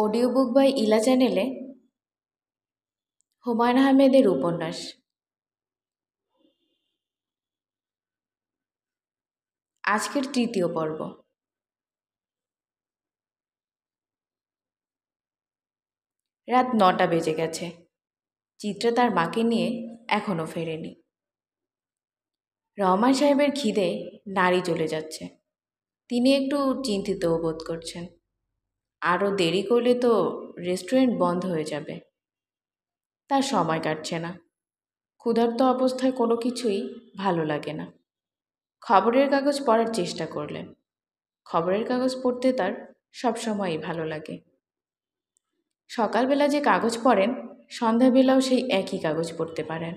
Audio book by ইলা চ্যানেলে হুমায়ুন আহমেদের উপন্যাস আজকের তৃতীয় পর্ব। রাত 9টা বেজে গেছে। চিত্রা তার মাকে নিয়ে এখনও ফেরেনি। রহমান সাহেবের খিদে নাড়ি চলে যাচ্ছে। তিনি একটু চিন্তিতও বোধ করছেন। আরও দেরি করলে তো রেস্টুরেন্ট বন্ধ হয়ে যাবে। তার সময় কাটছে না। ক্ষুধার্ত অবস্থায় কোনো কিছুই ভালো লাগে না। খবরের কাগজ পড়ার চেষ্টা করলেন। খবরের কাগজ পড়তে তার সবসময়ই ভালো লাগে। সকালবেলা যে কাগজ পড়েন, সন্ধ্যাবেলাও সেই একই কাগজ পড়তে পারেন।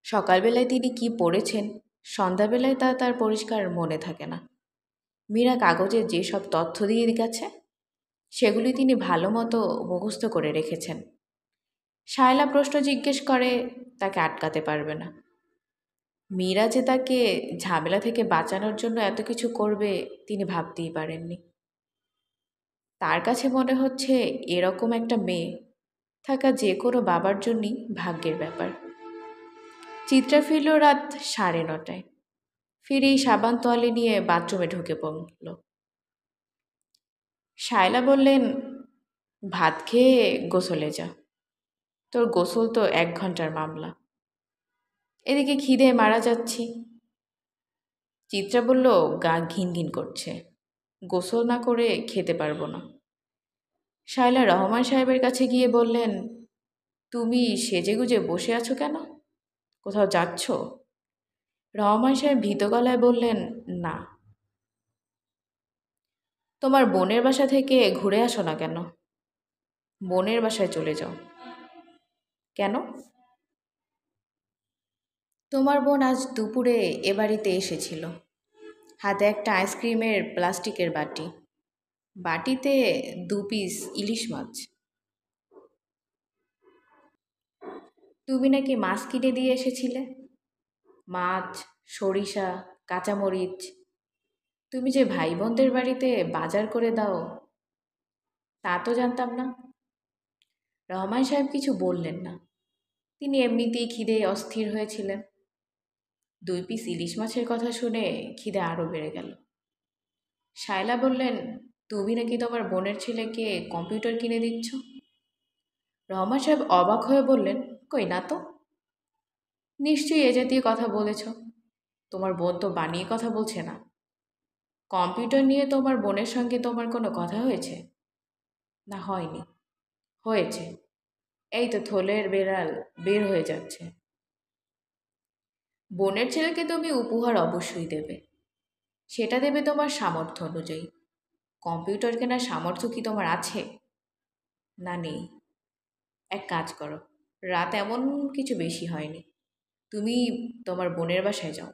সকালবেলায় তিনি কি পড়েছেন, সন্ধ্যাবেলায় তা তার পরিষ্কার মনে থাকে না। মীরা কাগজে যেসব তথ্য দিয়ে গেছে সেগুলি তিনি ভালো মতো মুখস্থ করে রেখেছেন। শায়লা প্রশ্ন জিজ্ঞেস করে, তাকে আটকাতে পারবে না। মীরা যে তাকে ঝামেলা থেকে বাঁচানোর জন্য এত কিছু করবে তিনি ভাবতেই পারেননি। তার কাছে মনে হচ্ছে এরকম একটা মেয়ে থাকা যে কোনো বাবার জন্যই ভাগ্যের ব্যাপার। চিত্রা ফিরল রাত 9:30। ফিরেই সাবান তোয়ালে নিয়ে বাথরুমে ঢুকে পড়ল। শায়লা বললেন, ভাত খেয়ে গোসলে যা, তোর গোসল তো 1 ঘন্টার মামলা। এদিকে খিদে মারা যাচ্ছি। চিত্রা বলল, গা ঘিন ঘিন করছে, গোসল না করে খেতে পারবো না। শায়লা রহমান সাহেবের কাছে গিয়ে বললেন, তুমি সেজেগুজে বসে আছো কেন? কোথাও যাচ্ছ? রহমান সাহেব ভীত গলায় বললেন, না। তোমার বোনের বাসা থেকে ঘুরে আসো না কেন? বোনের বাসায় চলে যাও। কেন? তোমার বোন আজ দুপুরে এ বাড়িতে এসেছিল। হাতে একটা আইসক্রিমের প্লাস্টিকের বাটি, বাটিতে 2 পিস ইলিশ মাছ। তুমি নাকি মাছ কিনে দিয়ে এসেছিলে, মাছ, সরিষা, কাঁচামরিচ। তুমি যে ভাই বোনদের বাড়িতে বাজার করে দাও তা তো জানতাম না। রহমান সাহেব কিছু বললেন না। তিনি এমনিতেই খিদে অস্থির হয়েছিলেন। 2 পিস ইলিশ মাছের কথা শুনে খিদে আরও বেড়ে গেল। শায়লা বললেন, তুমি নাকি তোমার বোনের ছেলেকে কম্পিউটার কিনে দিচ্ছ। রহমান সাহেব অবাক হয়ে বললেন, কই না তো। নিশ্চয়ই এ জাতীয় কথা বলেছ। তোমার বোন তো বানিয়ে কথা বলছে না। কম্পিউটার নিয়ে তোমার বোনের সঙ্গে তোমার কোনো কথা হয়েছে? না, হয়নি। হয়েছে। এই তো থলের বেড়াল বের হয়ে যাচ্ছে। বোনের ছেলেকে তুমি উপহার অবশ্যই দেবে। সেটা দেবে তোমার সামর্থ্য অনুযায়ী। কম্পিউটার কেনার সামর্থ্য কি তোমার আছে? না, নেই। এক কাজ করো, রাত এমন কিছু বেশি হয়নি, তুমি তোমার বোনের বাসায় যাও।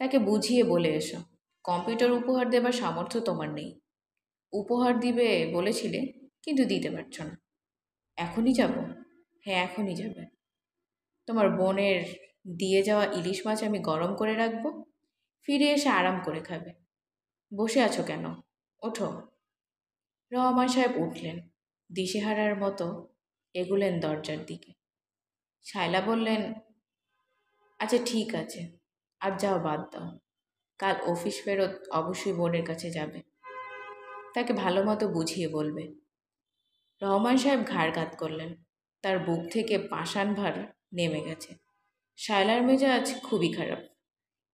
তাকে বুঝিয়ে বলে এসো, কম্পিউটার উপহার দেবার সামর্থ্য তোমার নেই। উপহার দিবে বলেছিলে, কিন্তু দিতে পারছো না। এখনই যাব? হ্যাঁ, এখনই যাবে। তোমার বোনের দিয়ে যাওয়া ইলিশ মাছ আমি গরম করে রাখবো, ফিরে এসে আরাম করে খাবে। বসে আছো কেন? ওঠো। রহমান সাহেব উঠলেন, দিশেহারার মতো এগুলেন দরজার দিকে। শায়লা বললেন, আচ্ছা ঠিক আছে, আজ যাও বাদ দাও। কাল অফিস ফেরত অবশ্যই বোনের কাছে যাবে। তাকে ভালো মতো বুঝিয়ে বলবে। রহমান সাহেব ঘাড় কাত করলেন। তার বুক থেকে পাষাণ ভার নেমে গেছে। শায়লার মেজাজ খুবই খারাপ।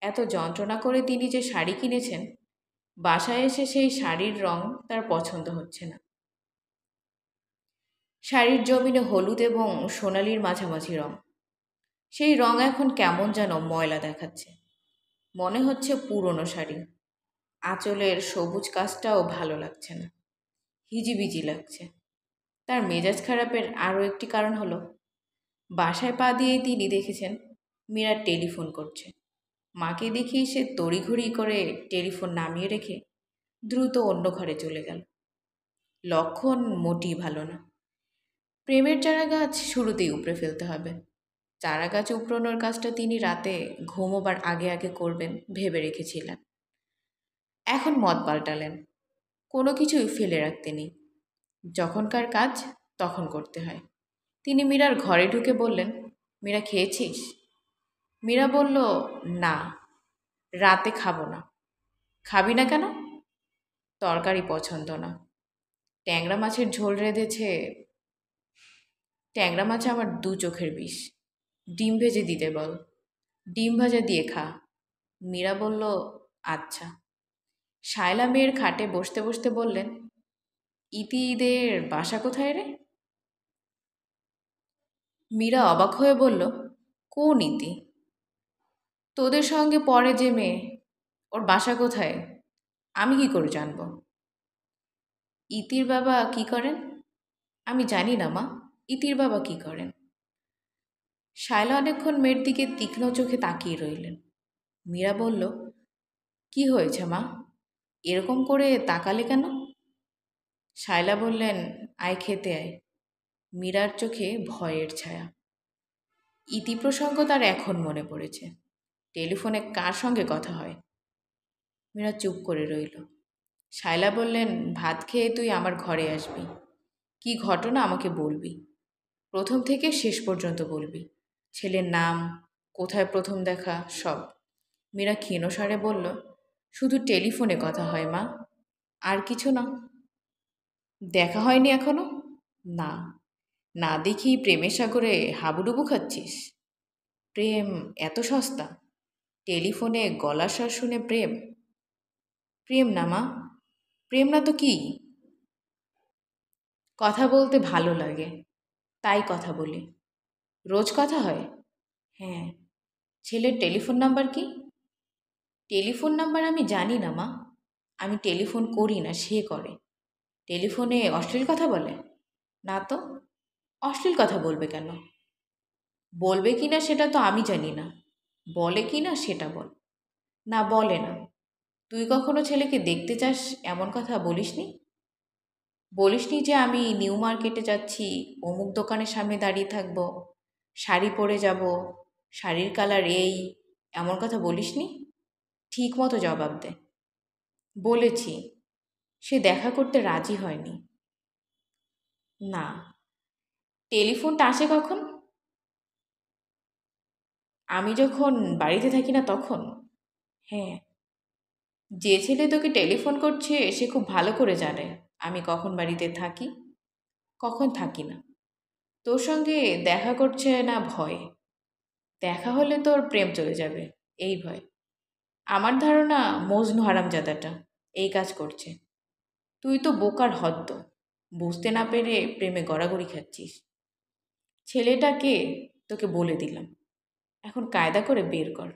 এত যন্ত্রণা করে তিনি যে শাড়ি কিনেছেন, বাসায় এসে সেই শাড়ির রং তার পছন্দ হচ্ছে না। শাড়ির জমিনে হলুদ এবং সোনালির মাঝামাঝি রং। সেই রং এখন কেমন যেন ময়লা দেখাচ্ছে। মনে হচ্ছে পুরনো শাড়ি। আঁচলের সবুজ কাজটাও ভালো লাগছে না, হিজিবিজি লাগছে। তার মেজাজ খারাপের আরও একটি কারণ হলো, বাসায় পা দিয়েই তিনি দেখেছেন মীরা টেলিফোন করছে। মাকে দেখিয়ে সে তড়িঘড়ি করে টেলিফোন নামিয়ে রেখে দ্রুত অন্য ঘরে চলে গেল। লক্ষণ মোটেই ভালো না। প্রেমের চারা গাছ শুরুতেই উপড়ে ফেলতে হবে। চারা গাছ উপড়ানোর কাজটা তিনি রাতে ঘুমোবার আগে আগে করবেন ভেবে রেখেছিলেন। এখন মত পাল্টালেন। কোনো কিছুই ফেলে রাখতে নেই, যখনকার কাজ তখন করতে হয়। তিনি মীরার ঘরে ঢুকে বললেন, মীরা খেয়েছিস? মীরা বলল, না, রাতে খাবো না। খাবি না কেন? তরকারি পছন্দ না। ট্যাংরা মাছের ঝোল রেঁধেছে। ট্যাংরা মাছ আমার দু চোখের বিষ। ডিম ভেজে দিতে বল। ডিম ভাজা দিয়ে খা। মীরা বলল, আচ্ছা। শায়লা মেয়ের খাটে বসতে বসতে বললেন, ইতিদের বাসা কোথায় রে? মীরা অবাক হয়ে বলল, কোন ইতি? তোদের সঙ্গে পড়ে যে মেয়ে, ওর বাসা কোথায়? আমি কি করে জানবো? ইতির বাবা কি করেন? আমি জানি না মা, ইতির বাবা কি করেন? শায়লা অনেকক্ষণ মেয়ের দিকে তীক্ষ্ণ চোখে তাকিয়ে রইলেন। মীরা বলল, কি হয়েছে মা, এরকম করে তাকালে কেন? শায়লা বললেন, আয় খেতে আয়। মীরার চোখে ভয়ের ছায়া। ইতি প্রসঙ্গ তার এখন মনে পড়েছে। টেলিফোনে কার সঙ্গে কথা হয়? মীরা চুপ করে রইল। শায়লা বললেন, ভাত খেয়ে তুই আমার ঘরে আসবি। কি ঘটনা আমাকে বলবি, প্রথম থেকে শেষ পর্যন্ত বলবি। ছেলের নাম, কোথায় প্রথম দেখা, সব। মীরা ক্ষীণস্বরে বলল, শুধু টেলিফোনে কথা হয় মা, আর কিছু না। দেখা হয়নি এখনো? না। না দেখি প্রেমের সাগরে হাবুডুবু খাচ্ছিস? প্রেম এত সস্তা? টেলিফোনে গলার স্বর শুনে প্রেম? প্রেম না মা, প্রেম না তো কি? কথা বলতে ভালো লাগে, তাই কথা বলি। রোজ কথা হয়? হ্যাঁ। ছেলের টেলিফোন নাম্বার কি? টেলিফোন নাম্বার আমি জানি না মা, আমি টেলিফোন করি না, সে করে। টেলিফোনে অশ্লীল কথা বলে? না তো। অশ্লীল কথা বলবে কেন? বলবে কি না সেটা তো আমি জানি না, বলে কি না সেটা বল। না, বলে না। তুই কখনো ছেলেকে দেখতে চাস এমন কথা বলিসনি? বলিসনি যে আমি নিউ মার্কেটে যাচ্ছি, অমুক দোকানের সামনে দাঁড়িয়ে থাকবো, শাড়ি পরে যাব, শাড়ির কালার এই, এমন কথা বলিসনি? ঠিক মতো জবাব দে। বলেছি, সে দেখা করতে রাজি হয়নি। না। টেলিফোনটা আসে কখন? আমি যখন বাড়িতে থাকি না তখন। হ্যাঁ। যে ছেলে তোকে টেলিফোন করছে সে খুব ভালো করে জানে আমি কখন বাড়িতে থাকি, কখন থাকি না। তোর সঙ্গে দেখা করছে না ভয়ে? দেখা হলে তোর প্রেম চলে যাবে, এই ভয়। আমার ধারণা মজনু হারামজাদাটা এই কাজ করছে। তুই তো বোকার হদ্দ, বুঝতে না পেরে প্রেমে গড়াগড়ি খাচ্ছিস। ছেলেটা কে তোকে বলে দিলাম, এখন কায়দা করে বের কর।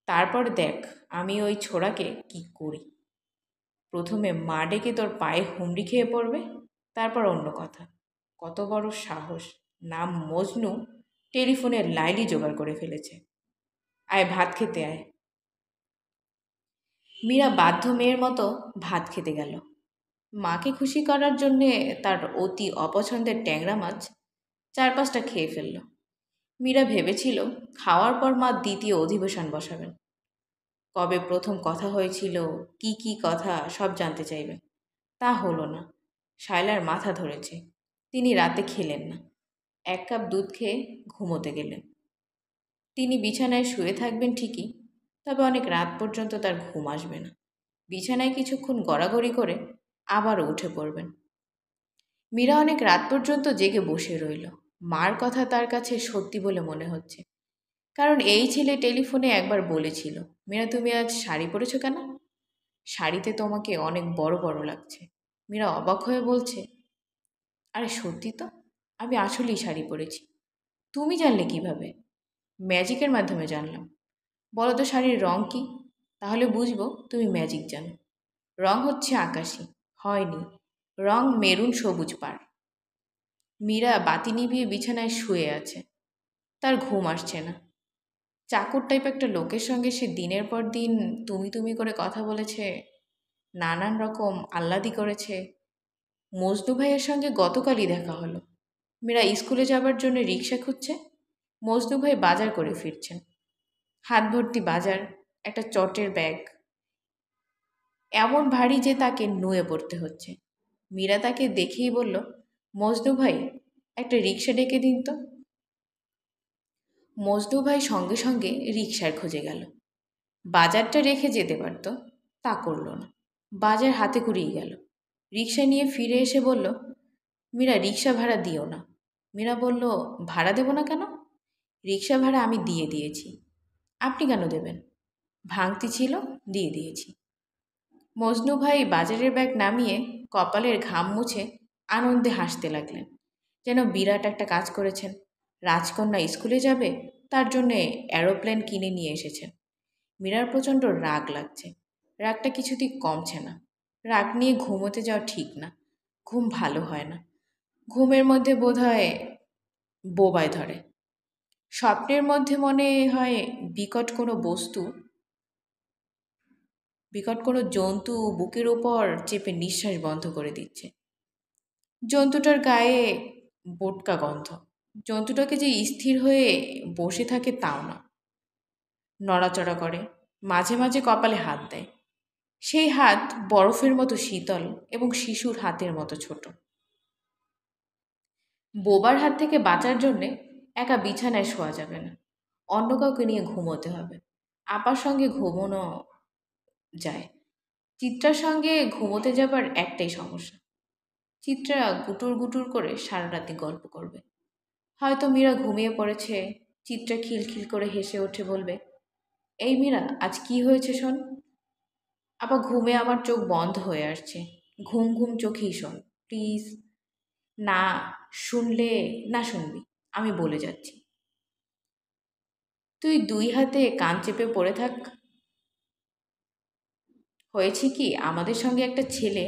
তারপর দেখ আমি ওই ছোড়াকে কি করি। প্রথমে মা ডেকে তোর পায়ে হুমড়ি খেয়ে পড়বে, তারপর অন্য কথা। কত বড় সাহস, নাম মজনু, টেলিফোনের লাইলি জোগাড় করে ফেলেছে। আয় ভাত খেতে আয়। মীরা বাধ্য মেয়ের মতো ভাত খেতে গেল। মাকে খুশি করার জন্যে তার অতি অপছন্দের ট্যাংরা মাছ 4-5টা খেয়ে ফেলল। মীরা ভেবেছিল খাওয়ার পর মা দ্বিতীয় অধিবেশন বসাবেন। কবে প্রথম কথা হয়েছিল, কি কি কথা, সব জানতে চাইবে। তা হলো না। শায়লার মাথা ধরেছে, তিনি রাতে খেলেন না। 1 কাপ দুধ খেয়ে ঘুমোতে গেলেন। তিনি বিছানায় শুয়ে থাকবেন ঠিকই, তবে অনেক রাত পর্যন্ত তার ঘুম আসবে না। বিছানায় কিছুক্ষণ গড়াগড়ি করে আবারও উঠে পড়বেন। মীরা অনেক রাত পর্যন্ত জেগে বসে রইল। মার কথা তার কাছে সত্যি বলে মনে হচ্ছে, কারণ এই ছেলে টেলিফোনে একবার বলেছিল, মীরা তুমি আজ শাড়ি পরেছো কেন? শাড়িতে তোমাকে অনেক বড় বড় লাগছে। মীরা অবাক হয়ে বলছে, আরে সত্যি তো, আমি আসলেই শাড়ি পরেছি। তুমি জানলে কিভাবে? ম্যাজিকের মাধ্যমে জানলাম। বলো তো শাড়ির রং কি, তাহলে বুঝবো তুমি ম্যাজিক জানো। রং হচ্ছে আকাশি। হয়নি, রং মেরুন সবুজ পাড়। মীরা বাতি নিভিয়ে বিছানায় শুয়ে আছে। তার ঘুম আসছে না। চাকর টাইপ একটা লোকের সঙ্গে সে দিনের পর দিন তুমি তুমি করে কথা বলেছে, নানান রকম আহ্লাদি করেছে। মজনু ভাইয়ের সঙ্গে গতকালই দেখা হলো। মীরা স্কুলে যাবার জন্য রিক্সা খুঁজছে। মজনু ভাই বাজার করে ফিরছেন, হাত ভর্তি বাজার, একটা চটের ব্যাগ। এমন ভারী যে তাকে নুয়ে পড়তে হচ্ছে। মীরা তাকে দেখেই বলল, মজনু ভাই, একটা রিক্সা ডেকে দিন তো। মজনু ভাই সঙ্গে সঙ্গে রিক্সার খোঁজে গেল। বাজারটা রেখে যেতে পারত, তা করল না। বাজার হাতে কুড়িয়ে গেল। রিক্সা নিয়ে ফিরে এসে বলল, মীরা, রিক্সা ভাড়া দিও না। মীরা বলল, ভাড়া দেব না কেন? রিক্সা ভাড়া আমি দিয়ে দিয়েছি, আপনি কেন দেবেন? ভাঙতি ছিল, দিয়ে দিয়েছি। মজনু ভাই বাজারের ব্যাগ নামিয়ে কপালের ঘাম মুছে আনন্দে হাসতে লাগলেন, যেন বিরাট একটা কাজ করেছেন। রাজকন্যা স্কুলে যাবে, তার জন্যে অ্যারোপ্লেন কিনে নিয়ে এসেছেন। মীরার প্রচণ্ড রাগ লাগছে। রাগটা কিছুতেই কমছে না। রাগ নিয়ে ঘুমোতে যাওয়া ঠিক না, ঘুম ভালো হয় না। ঘুমের মধ্যে বোধহয় বোবায় ধরে। স্বপ্নের মধ্যে মনে হয় বিকট কোনো বস্তু, বিকট কোনো জন্তু বুকের ওপর চেপে নিঃশ্বাস বন্ধ করে দিচ্ছে। জন্তুটার গায়ে বোটকা গন্ধ। জন্তুটাকে যে স্থির হয়ে বসে থাকে তাও না, নড়াচড়া করে, মাঝে মাঝে কপালে হাত দেয়। সেই হাত বরফের মতো শীতল এবং শিশুর হাতের মতো ছোট। বোবার হাত থেকে বাঁচার জন্যে একা বিছানায় শোয়া যাবে না, অন্য কাউকে নিয়ে ঘুমোতে হবে। আপার সঙ্গে ঘুমোনো যায়, চিত্রার সঙ্গে ঘুমোতে যাবার একটাই সমস্যা, চিত্রা গুটুর গুটুর করে সারা রাতি গল্প করবে। হয়তো মীরা ঘুমিয়ে পড়েছে, চিত্রা খিলখিল করে হেসে উঠে বলবে, এই মীরা, আজ কি হয়েছে শোন। আবার ঘুমে আমার চোখ বন্ধ হয়ে আসছে, ঘুম ঘুম চোখেই শোন প্লিজ। না শুনলে না শুনবি, আমি বলে যাচ্ছি। তুই দুই হাতে কান চেপে পড়ে থাক। হয়েছে কি, আমাদের সঙ্গে একটা ছেলে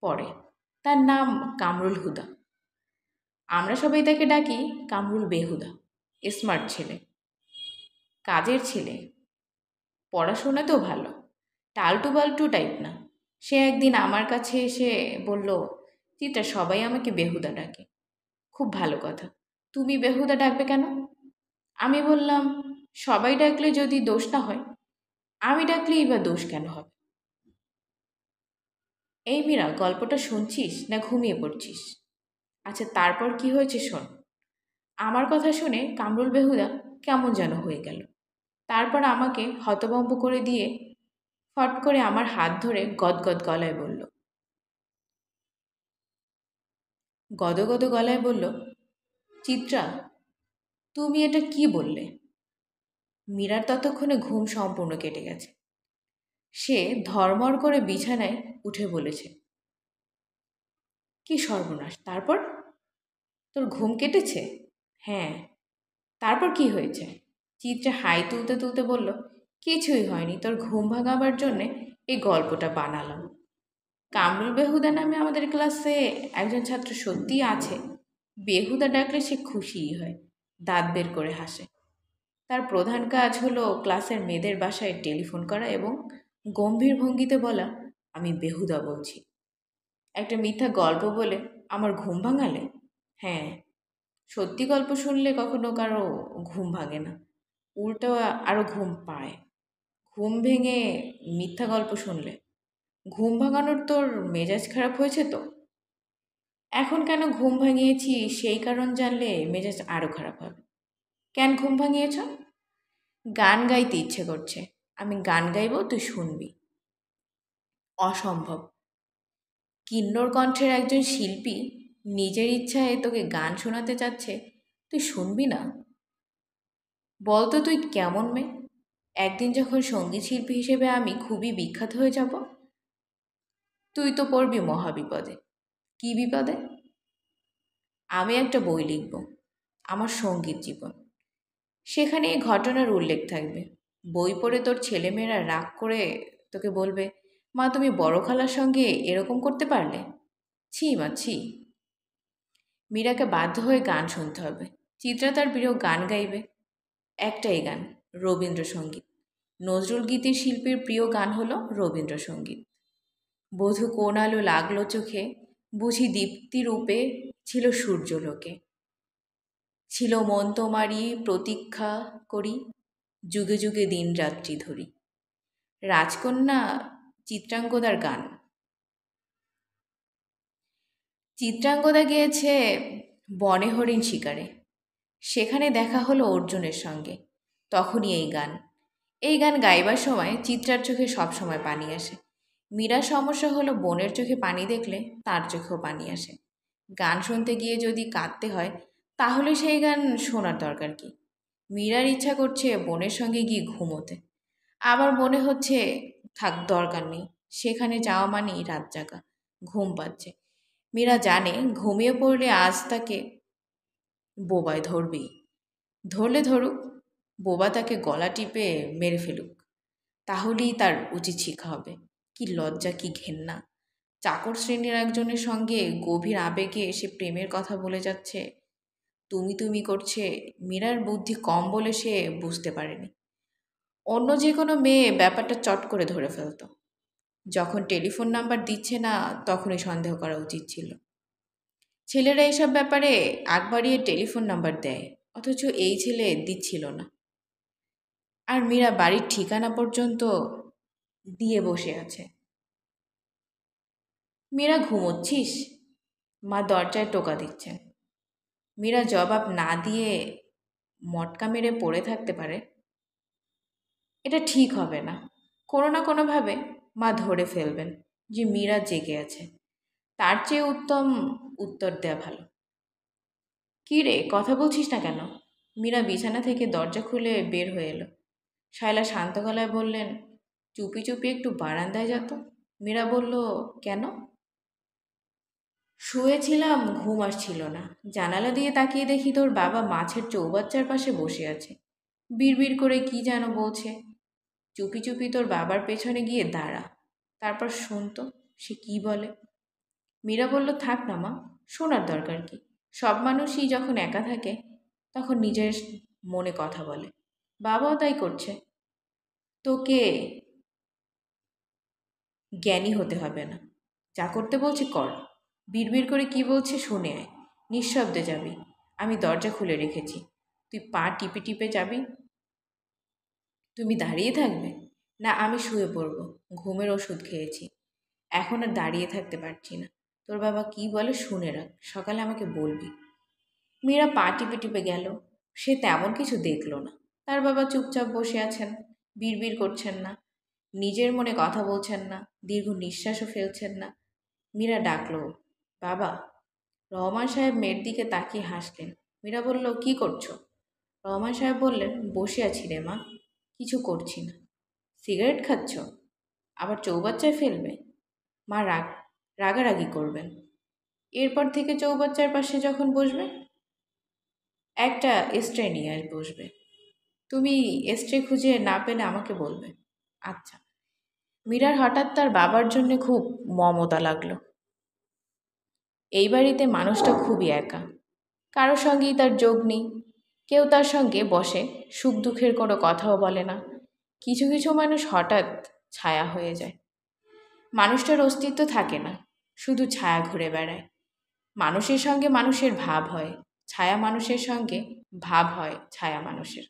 পড়ে, তার নাম কামরুল হুদা। আমরা সবাই তাকে ডাকি কামরুল বেহুদা। স্মার্ট ছেলে, কাজের ছেলে, পড়াশোনাতেও ভালো, টালটু বাল্টু টাইপ না। সে একদিন আমার কাছে এসে বলল, চিত্রা, সবাই আমাকে বেহুদা ডাকে। খুব ভালো কথা, তুমি বেহুদা ডাকবে কেন? আমি বললাম, সবাই ডাকলে যদি দোষ না হয়, আমি ডাকলেই বা দোষ কেন হবে? এই মীরা, গল্পটা শুনছিস না ঘুমিয়ে পড়ছিস? আচ্ছা, তারপর কি হয়েছে শোন। আমার কথা শুনে কামরুল বেহুদা কেমন যেন হয়ে গেল। তারপর আমাকে হতভম্ব করে দিয়ে ফট করে আমার হাত ধরে গদগদ গলায় বলল, গদগদ গলায় বলল, চিত্রা, তুমি এটা কি বললে? মীরার ততক্ষণে ঘুম সম্পূর্ণ কেটে গেছে। সে ধড়মড় করে বিছানায় উঠে বলেছে, কি সর্বনাশ! তারপর? তোর ঘুম কেটেছে? হ্যাঁ। তারপর কি হয়েছে? চিত্রা হাই তুলতে তুলতে বলল, কিছুই হয়নি, তোর ঘুম ভাঙাবার জন্যে এই গল্পটা বানালাম। কামরুল বেহুদা নামে আমাদের ক্লাসে একজন ছাত্র সত্যিই আছে। বেহুদা ডাকলে সে খুশিই হয়, দাঁত বের করে হাসে। তার প্রধান কাজ হলো ক্লাসের মেয়েদের বাসায় টেলিফোন করা এবং গম্ভীর ভঙ্গিতে বলা, আমি বেহুদা বলছি। একটা মিথ্যা গল্প বলে আমার ঘুম ভাঙালে? হ্যাঁ, সত্যি গল্প শুনলে কখনো কারো ঘুম ভাঙে না, উল্টো আরও ঘুম পায়। ঘুম ভেঙে মিথ্যা গল্প শুনলে? ঘুম ভাঙানোর তোর মেজাজ খারাপ হয়েছে তো? এখন কেন ঘুম ভাঙিয়েছি সেই কারণ জানলে মেজাজ আরও খারাপ হবে। কেন ঘুম ভাঙিয়েছ? গান গাইতে ইচ্ছে করছে, আমি গান গাইব, তুই শুনবি। অসম্ভব। কিন্নর কণ্ঠের একজন শিল্পী নিজের ইচ্ছায় তোকে গান শোনাতে চাচ্ছে, তুই শুনবি না? বলতো তুই কেমন মেয়ে? একদিন যখন সঙ্গীত শিল্পী হিসেবে আমি খুবই বিখ্যাত হয়ে যাব, তুই তো পড়বি মহাবিপদে। কি বিপদে? আমি একটা বই লিখব, আমার সঙ্গীত জীবন। সেখানে এই ঘটনার উল্লেখ থাকবে। বই পড়ে তোর ছেলেমেয়েরা রাগ করে তোকে বলবে, মা, তুমি বড় খালার সঙ্গে এরকম করতে পারলে? ছি মা, ছি। মীরাকে বাধ্য হয়ে গান শুনতে হবে। চিত্রা তার প্রিয় গান গাইবে, একটাই গান, রবীন্দ্রসঙ্গীত। নজরুল গীতির শিল্পীর প্রিয় গান হলো রবীন্দ্রসঙ্গীত। বধূ কোন আলো লাগলো চোখে, বুঝি দীপ্তিরূপে ছিল সূর্যলোকে। ছিল মন তোমারই প্রতীক্ষা করি, যুগে যুগে দিন রাত্রি ধরি। রাজকন্যা চিত্রাঙ্গদার গান। চিত্রাঙ্গদা গিয়েছে বনে হরিণ শিকারে, সেখানে দেখা হলো অর্জুনের সঙ্গে। তখনই এই গান। এই গান গাইবার সময় চিত্রার চোখে সবসময় পানি আসে। মীরার সমস্যা হলো বোনের চোখে পানি দেখলে তার চোখেও পানি আসে। গান শুনতে গিয়ে যদি কাঁদতে হয় তাহলে সেই গান শোনার দরকার কি? মীরার ইচ্ছা করছে বোনের সঙ্গে গিয়ে ঘুমোতে, আবার মনে হচ্ছে থাক দরকার নেই, সেখানে যাওয়া মানেই রাত জাগা। ঘুম পাচ্ছে। মীরা জানে ঘুমিয়ে পড়লে আজ তাকে বোবায় ধরবেই। ধরলে ধরুক, বোবা তাকে গলা টিপে মেরে ফেলুক, তাহলেই তার উচিত শিক্ষা হবে। কি লজ্জা, কি ঘেন্না! চাকর শ্রেণীর একজনের সঙ্গে গভীর আবেগে সে প্রেমের কথা বলে যাচ্ছে, তুমি তুমি করছে। মীরার বুদ্ধি কম বলে সে বুঝতে পারেনি। অন্য যে কোনো মেয়ে ব্যাপারটা চট করে ধরে ফেলতো। যখন টেলিফোন নাম্বার দিচ্ছে না তখনই সন্দেহ করা উচিত ছিল। ছেলেরা এসব ব্যাপারে আগ বাড়িয়ে টেলিফোন নাম্বার দেয়, অথচ এই ছেলে দিচ্ছিল না। আর মীরা বাড়ির ঠিকানা পর্যন্ত দিয়ে বসে আছে। মীরা, ঘুমোচ্ছিস? মা দরজায় টোকা দিচ্ছেন। মীরা জবাব না দিয়ে মটকা মেরে পড়ে থাকতে পারে। এটা ঠিক হবে না। কোনো না কোনোভাবে মা ধরে ফেলবেন যে মীরা জেগে আছে। তার চেয়ে উত্তম উত্তর দেয়া ভালো। কী রে, কথা বলছিস না কেন? মীরা বিছানা থেকে দরজা খুলে বের হয়ে এলো। শায়লা শান্ত গলায় বললেন, চুপি চুপি একটু বারান্দায় যেত। মীরা বলল, কেন? শুয়েছিলাম, ঘুম আসছিল না। জানালা দিয়ে তাকিয়ে দেখি তোর বাবা মাছের চৌবাচ্চার পাশে বসে আছে। বিড়বিড় করে কি যেন বলছে। চুপি চুপি তোর বাবার পেছনে গিয়ে দাঁড়া, তারপর শোন তো সে কি বলে। মীরা বলল, থাক না মা, শোনার দরকার কি? সব মানুষই যখন একা থাকে তখন নিজের মনে কথা বলে। বাবাও তাই করছে। তোকে জ্ঞানী হতে হবে না, যা করতে বলছি কর। বিড়বিড় করে কি বলছে শুনে আয়। নিঃশব্দে যাবি। আমি দরজা খুলে রেখেছি। তুই পা টিপে টিপে যাবি। তুমি দাঁড়িয়ে থাকবে? না, আমি শুয়ে পড়ব। ঘুমের ওষুধ খেয়েছি, এখন আর দাঁড়িয়ে থাকতে পারছি না। তোর বাবা কি বলে শুনে রাখ, সকালে আমাকে বলবি। মীরা পা টিপে টিপে গেল। সে তেমন কিছু দেখল না। তার বাবা চুপচাপ বসে আছেন, বিড়বিড় করছেন না, নিজের মনে কথা বলছেন না, দীর্ঘ নিঃশ্বাসও ফেলছেন না। মীরা ডাকল, বাবা। রহমান সাহেব মেয়ের দিকে তাকিয়ে হাসলেন। মীরা বলল, কি করছো? রহমান সাহেব বললেন, বসে আছি রে মা, কিছু করছি না। সিগারেট খাচ্ছ? আবার চৌবাচ্চায় ফেলবে? মা রাগারাগি করবেন। এরপর থেকে চৌবাচ্চার পাশে যখন বসবে একটা স্ট্রে নিয়ে বসবে। তুমি স্ট্রে খুঁজে না পেলে আমাকে বলবে। আচ্ছা। মীরার হঠাৎ তার বাবার জন্য খুব মমতা লাগলো। এই বাড়িতে মানুষটা খুবই একা, কারো সঙ্গেই তার যোগ নেই। কেউ তার সঙ্গে বসে সুখ দুঃখের কোনো কথাও বলে না। কিছু কিছু মানুষ হঠাৎ ছায়া হয়ে যায়। মানুষটার অস্তিত্ব থাকে না, শুধু ছায়া ঘুরে বেড়ায়। মানুষের সঙ্গে মানুষের ভাব হয়, ছায়া মানুষের সঙ্গে ভাব হয় ছায়া মানুষের।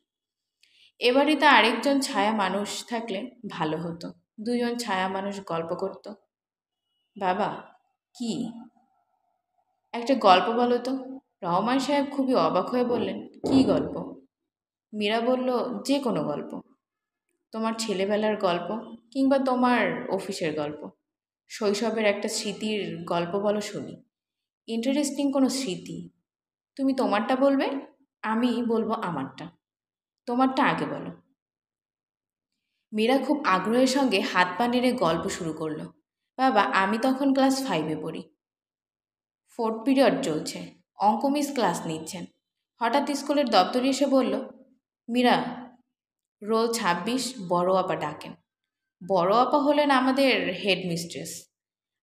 এবারে তা আরেকজন ছায়া মানুষ থাকলে ভালো হতো। দুজন ছায়া মানুষ গল্প করত। বাবা, কি? একটা গল্প বলো তো। রহমান সাহেব খুবই অবাক হয়ে বললেন, কি গল্প? মীরা বলল, যে কোনো গল্প। তোমার ছেলেবেলার গল্প, কিংবা তোমার অফিসের গল্প। শৈশবের একটা স্মৃতির গল্প বলো শুনি। ইন্টারেস্টিং কোনো স্মৃতি। তুমি তোমারটা বলবে, আমি বলবো আমারটা। তোমারটা আগে বলো। মীরা খুব আগ্রহের সঙ্গে হাত পা নেড়ে গল্প শুরু করলো। বাবা, আমি তখন ক্লাস 5-এ পড়ি। 4th পিরিয়ড চলছে। অঙ্ক মিস ক্লাস নিচ্ছেন। হঠাৎ স্কুলের দপ্তরি এসে বলল, মীরা, রোল 26 বড় আপা ডাকেন। বড় আপা হলেন আমাদের হেড মিস্ট্রেস।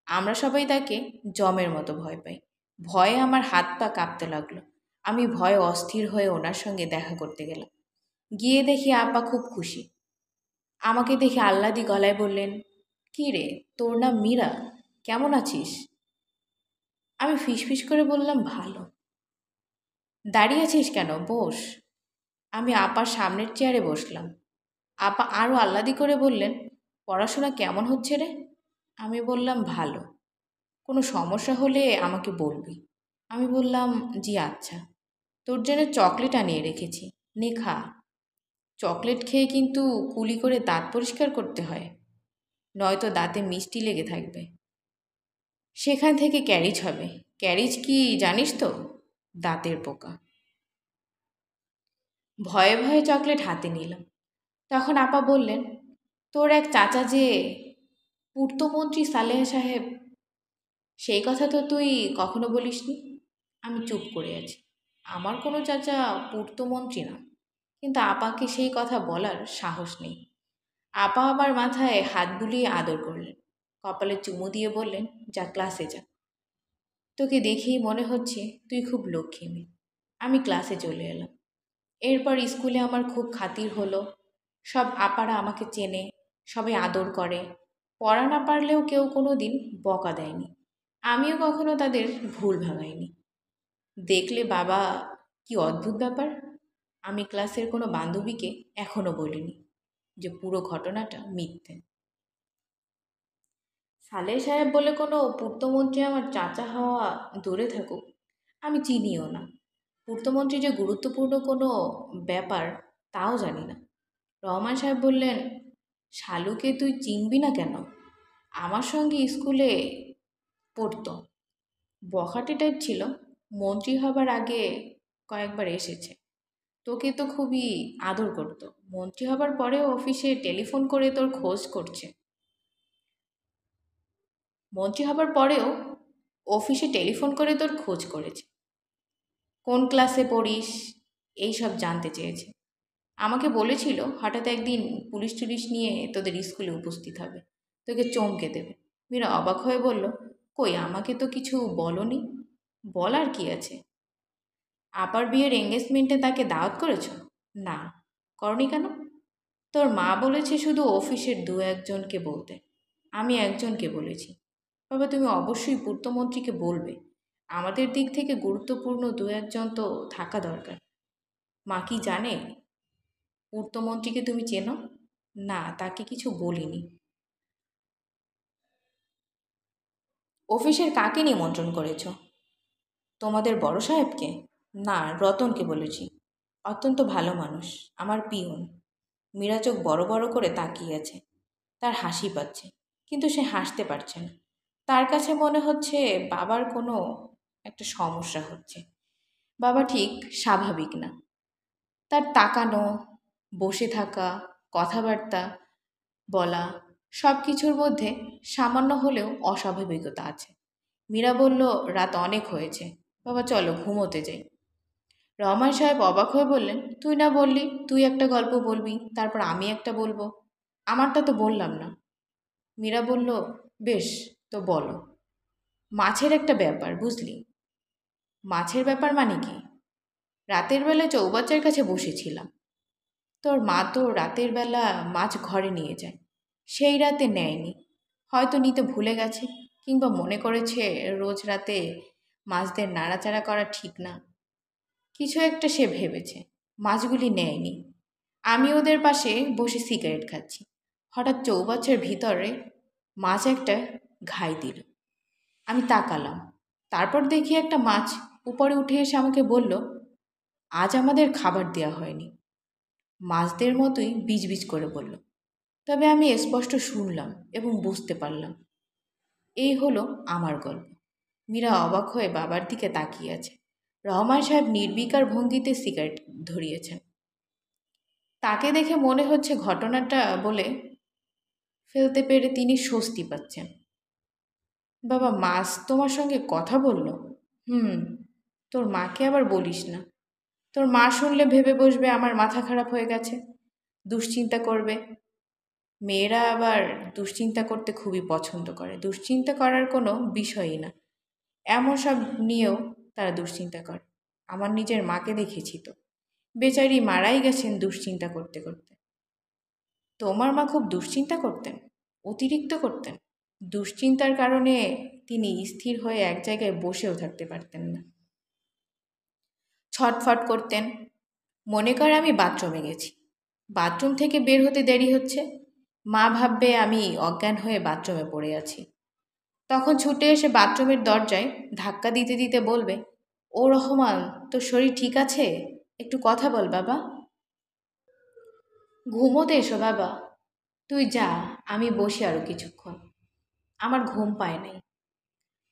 আমরা সবাই তাকে জমের মতো ভয় পাই। ভয়ে আমার হাত পা কাঁপতে লাগলো। আমি ভয়ে অস্থির হয়ে ওনার সঙ্গে দেখা করতে গেলাম। গিয়ে দেখি আপা খুব খুশি। আমাকে দেখে আহ্লাদি গলায় বললেন, কী রে, তোর নাম মীরা, কেমন আছিস? আমি ফিসফিস করে বললাম, ভালো। দাঁড়িয়ে আছিস কেন, বস। আমি আপার সামনের চেয়ারে বসলাম। আপা আরও আহ্লাদি করে বললেন, পড়াশোনা কেমন হচ্ছে রে? আমি বললাম, ভালো। কোনো সমস্যা হলে আমাকে বলবি। আমি বললাম, জি আচ্ছা। তোর জন্য চকলেট আনিয়ে রেখেছি, নে খা। চকলেট খেয়ে কিন্তু কুলি করে দাঁত পরিষ্কার করতে হয়, নয়তো দাঁতে মিষ্টি লেগে থাকবে। সেখান থেকে ক্যারিজ হবে। ক্যারিজ কি জানিস তো? দাঁতের পোকা। ভয়ে ভয়ে চকলেট হাতে নিলাম। তখন আপা বললেন, তোর এক চাচা যে পূর্তমন্ত্রী সালেহ সাহেব, সেই কথা তো তুই কখনো বলিসনি। আমি চুপ করে আছি। আমার কোনো চাচা পূর্তমন্ত্রী না, কিন্তু আপাকে সেই কথা বলার সাহস নেই। আপা আমার মাথায় হাত বুলিয়ে আদর করলেন, কপালে চুমু দিয়ে বললেন, যা ক্লাসে যা। তোকে দেখেই মনে হচ্ছে তুই খুব লক্ষ্মী মেয়ে। আমি ক্লাসে চলে এলাম। এরপর স্কুলে আমার খুব খাতির হলো। সব আপারা আমাকে চেনে, সবাই আদর করে। পড়া না পারলেও কেউ কোনো দিন বকা দেয়নি। আমিও কখনো তাদের ভুল ভাঙাইনি। দেখলে বাবা, কি অদ্ভুত ব্যাপার। আমি ক্লাসের কোনো বান্ধবীকে এখনো বলিনি যে পুরো ঘটনাটা মিথ্যে। সালেহ সাহেব বলে কোনো পূর্তমন্ত্রী আমার চাচা হওয়া দূরে থাকুক, আমি চিনিও না। পূর্তমন্ত্রী যে গুরুত্বপূর্ণ কোনো ব্যাপার তাও জানি না। রহমান সাহেব বললেন, শালুকে তুই চিনবি না কেন? আমার সঙ্গে স্কুলে পড়তো, বখাটে টাইপ ছিল। মন্ত্রী হবার আগে কয়েকবার এসেছে। তোকে তো খুবই আদর করতো। মন্ত্রী হবার পরেও অফিসে টেলিফোন করে তোর খোঁজ করছে। মন্ত্রী হবার পরেও অফিসে টেলিফোন করে তোর খোঁজ করেছে। কোন ক্লাসে পড়িস এই সব জানতে চেয়েছে। আমাকে বলেছিল হঠাৎ একদিন পুলিশ টুলিশ নিয়ে তোদের স্কুলে উপস্থিত হবে, তোকে চমকে দেবে। মীরা অবাক হয়ে বলল, কই, আমাকে তো কিছু বলনি। বলার কি আছে? আপার বিয়ের এঙ্গেজমেন্টে তাকে দাওয়াত করেছ? না। করনি কেন? তোর মা বলেছে শুধু অফিসের দু একজনকে বলতে। আমি একজনকে বলেছি। বাবা, তুমি অবশ্যই পূর্তমন্ত্রীকে বলবে। আমাদের দিক থেকে গুরুত্বপূর্ণ দু একজন তো থাকা দরকার। মা কি জানে পূর্তমন্ত্রীকে তুমি চেনো? না, তাকে কিছু বলিনি। অফিসের কাকে নিমন্ত্রণ করেছ? তোমাদের বড় সাহেবকে? না, রতনকে বলেছি। অত্যন্ত ভালো মানুষ, আমার পিয়ন। মীরা চোখ বড় বড় করে তাকিয়ে আছে। তার হাসি পাচ্ছে, কিন্তু সে হাসতে পারছে না। তার কাছে মনে হচ্ছে বাবার কোনো একটা সমস্যা হচ্ছে। বাবা ঠিক স্বাভাবিক না। তার তাকানো, বসে থাকা, কথাবার্তা বলা, সব কিছুর মধ্যে সামান্য হলেও অস্বাভাবিকতা আছে। মীরা বলল, রাত অনেক হয়েছে, বাবা চলো ঘুমোতে যাই। রহমান সাহেব অবাক হয়ে বললেন, তুই না বললি তুই একটা গল্প বলবি, তারপর আমি একটা বলবো? আমারটা তো বললাম না। মীরা বলল, বেশ, তো বলো। মাছের একটা ব্যাপার, বুঝলি? মাছের ব্যাপার মানে কি? রাতের বেলা চৌবাচ্চার কাছে বসেছিলাম। তোর মা তো রাতের বেলা মাছ ঘরে নিয়ে যায়। সেই রাতে নেয়নি, হয়তো নিতে ভুলে গেছে, কিংবা মনে করেছে রোজ রাতে মাছদের নাড়াচাড়া করা ঠিক না। কিছু একটা সে ভেবেছে, মাছগুলি নেয়নি। আমি ওদের পাশে বসে সিগারেট খাচ্ছি। হঠাৎ চৌবাচ্চার ভিতরে মাছ একটা ঘাই দিল। আমি তাকালাম। তারপর দেখি একটা মাছ উপরে উঠে এসে আমাকে বলল, আজ আমাদের খাবার দেওয়া হয়নি। মাছদের মতোই বিজবিজ করে বলল। তবে আমি স্পষ্ট শুনলাম এবং বুঝতে পারলাম। এই হলো আমার গল্প। মীরা অবাক হয়ে বাবার দিকে তাকিয়ে আছে। রহমান সাহেব নির্বিকার ভঙ্গিতে সিগারেট ধরিয়েছেন। তাকে দেখে মনে হচ্ছে ঘটনাটা বলে ফেলতে পেরে তিনি স্বস্তি পাচ্ছেন। বাবা, মাছ তোমার সঙ্গে কথা বলল? হুম। তোর মাকে আবার বলিস না। তোর মা শুনলে ভেবে বসবে আমার মাথা খারাপ হয়ে গেছে, দুশ্চিন্তা করবে। মেয়েরা আবার দুশ্চিন্তা করতে খুবই পছন্দ করে। দুশ্চিন্তা করার কোনো বিষয়ই না, এমন সব নিয়েও তারা দুশ্চিন্তা করে। আমার নিজের মাকে দেখেছি তো, বেচারি মারাই গেছেন দুশ্চিন্তা করতে করতে। তোমার মা খুব দুশ্চিন্তা করতেন? অতিরিক্ত করতেন। দুশ্চিন্তার কারণে তিনি স্থির হয়ে এক জায়গায় বসেও থাকতে পারতেন না। ছটফট করতেন। মনে কর আমি বাথরুমে গেছি, বাথরুম থেকে বের হতে দেরি হচ্ছে, মা ভাববে আমি অজ্ঞান হয়ে বাথরুমে পড়ে আছি। তখন ছুটে এসে বাথরুমের দরজায় ধাক্কা দিতে দিতে বলবে, ও রহমান, তোর শরীর ঠিক আছে? একটু কথা বল বাবা। ঘুমোতে এসো বাবা। তুই যা, আমি বসি আরও কিছুক্ষণ। আমার ঘুম পায় নাই।